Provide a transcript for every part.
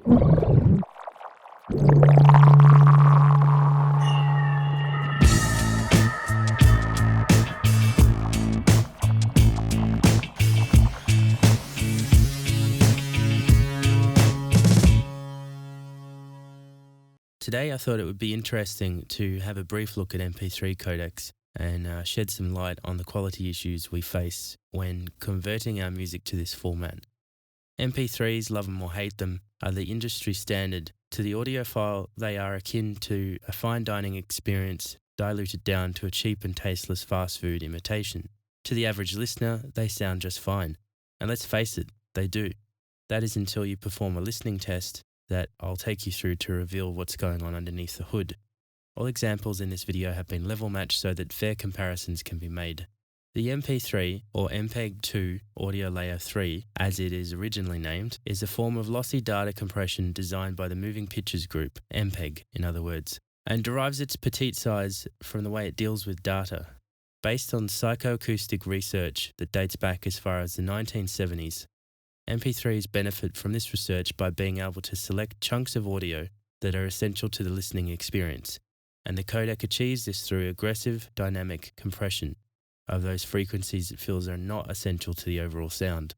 Today I thought it would be interesting to have a brief look at MP3 codecs and shed some light on the quality issues we face when converting our music to this format. MP3s, love them or hate them, are the industry standard. To the audiophile, they are akin to a fine dining experience diluted down to a cheap and tasteless fast food imitation. To the average listener, they sound just fine. And let's face it, they do. That is until you perform a listening test that I'll take you through to reveal what's going on underneath the hood. All examples in this video have been level matched so that fair comparisons can be made. The MP3, or MPEG-2 Audio Layer 3, as it is originally named, is a form of lossy data compression designed by the Moving Pictures Group, MPEG in other words, and derives its petite size from the way it deals with data. Based on psychoacoustic research that dates back as far as the 1970s, MP3s benefit from this research by being able to select chunks of audio that are essential to the listening experience, and the codec achieves this through aggressive dynamic compression of those frequencies it feels are not essential to the overall sound.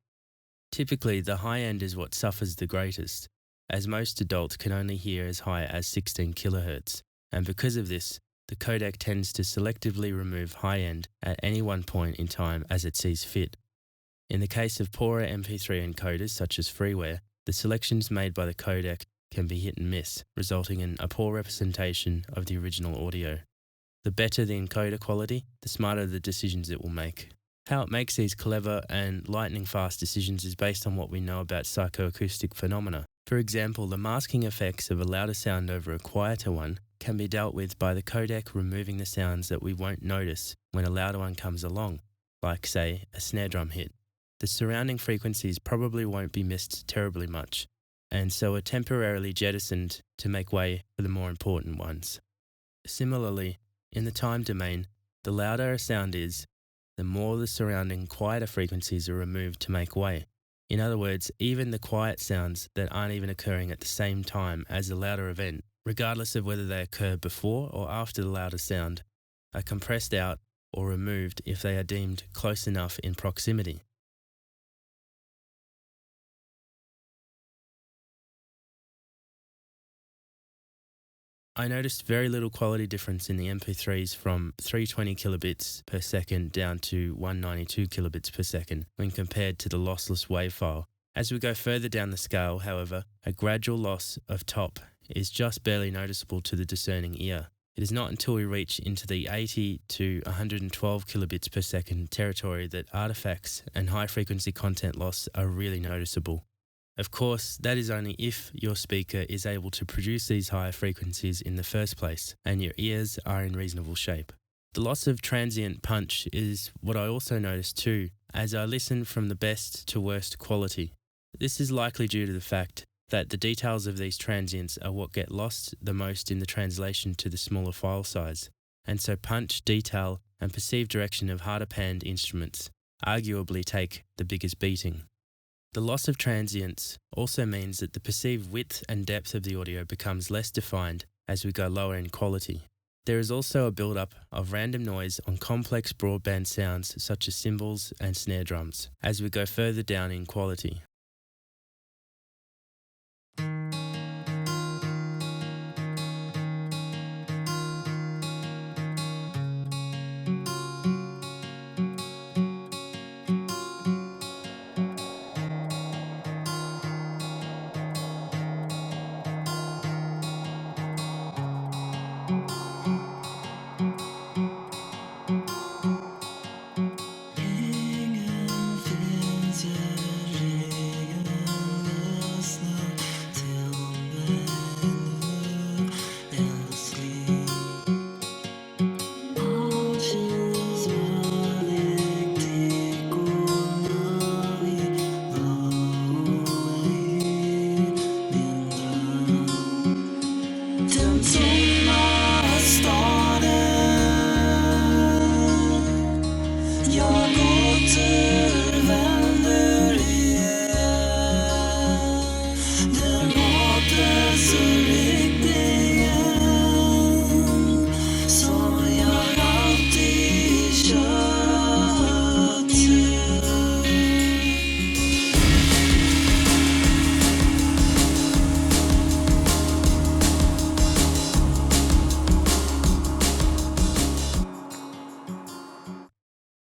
Typically, the high end is what suffers the greatest, as most adults can only hear as high as 16 kHz, and because of this, the codec tends to selectively remove high end at any one point in time as it sees fit. In the case of poorer MP3 encoders such as freeware, the selections made by the codec can be hit and miss, resulting in a poor representation of the original audio. The better the encoder quality, the smarter the decisions it will make. How it makes these clever and lightning-fast decisions is based on what we know about psychoacoustic phenomena. For example, the masking effects of a louder sound over a quieter one can be dealt with by the codec removing the sounds that we won't notice when a louder one comes along, like, say, a snare drum hit. The surrounding frequencies probably won't be missed terribly much, and so are temporarily jettisoned to make way for the more important ones. Similarly, in the time domain, the louder a sound is, the more the surrounding quieter frequencies are removed to make way. In other words, even the quiet sounds that aren't even occurring at the same time as the louder event, regardless of whether they occur before or after the louder sound, are compressed out or removed if they are deemed close enough in proximity. I noticed very little quality difference in the MP3s from 320 kilobits per second down to 192 kilobits per second when compared to the lossless WAV file. As we go further down the scale, however, a gradual loss of top is just barely noticeable to the discerning ear. It is not until we reach into the 80 to 112 kilobits per second territory that artifacts and high-frequency content loss are really noticeable. Of course, that is only if your speaker is able to produce these higher frequencies in the first place and your ears are in reasonable shape. The loss of transient punch is what I also noticed too, as I listen from the best to worst quality. This is likely due to the fact that the details of these transients are what get lost the most in the translation to the smaller file size, and so punch, detail, and perceived direction of harder panned instruments arguably take the biggest beating. The loss of transients also means that the perceived width and depth of the audio becomes less defined as we go lower in quality. There is also a build-up of random noise on complex broadband sounds such as cymbals and snare drums as we go further down in quality.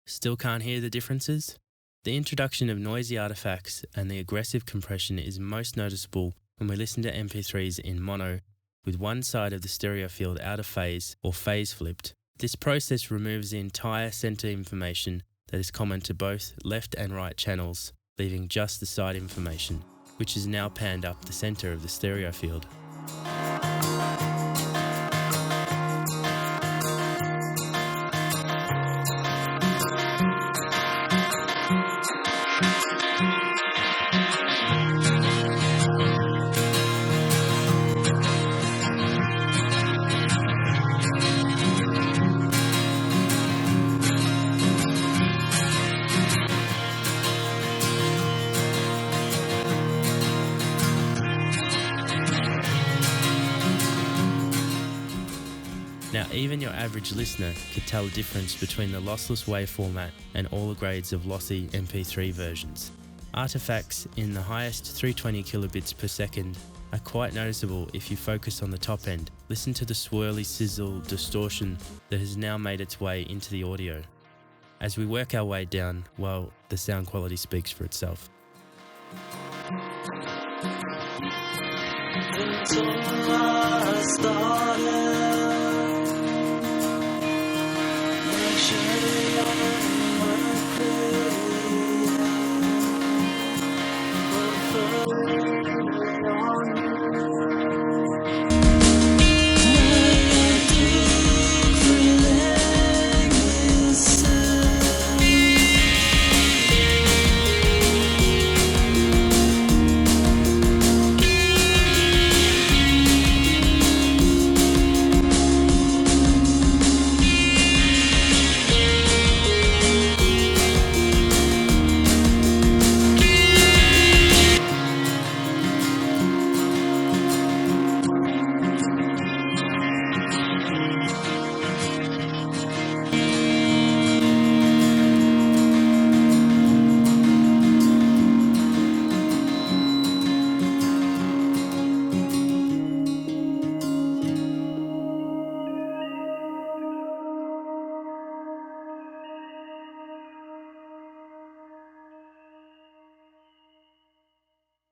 Still can't hear the differences? The introduction of noisy artifacts and the aggressive compression is most noticeable when we listen to MP3s in mono with one side of the stereo field out of phase or phase flipped. This process removes the entire center information that is common to both left and right channels, leaving just the side information, which is now panned up the center of the stereo field. Now, even your average listener could tell the difference between the lossless wave format and all the grades of Lossy MP3 versions. Artifacts in the highest 320 kilobits per second are quite noticeable if you focus on the top end. Listen to the swirly sizzle distortion that has now made its way into the audio. As we work our way down, well, the sound quality speaks for itself. Until I started, make sure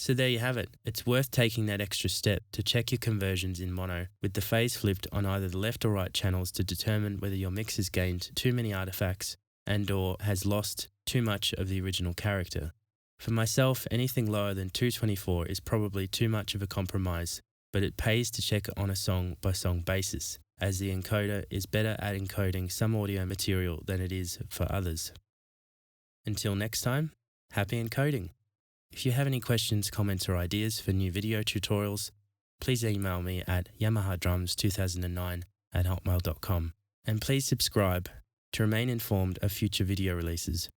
So there you have it. It's worth taking that extra step to check your conversions in mono with the phase flipped on either the left or right channels to determine whether your mix has gained too many artifacts and/or has lost too much of the original character. For myself, anything lower than 224 is probably too much of a compromise, but it pays to check on a song-by-song basis, as the encoder is better at encoding some audio material than it is for others. Until next time, happy encoding! If you have any questions, comments or ideas for new video tutorials, please email me at yamahadrums2009@hotmail.com, and please subscribe to remain informed of future video releases.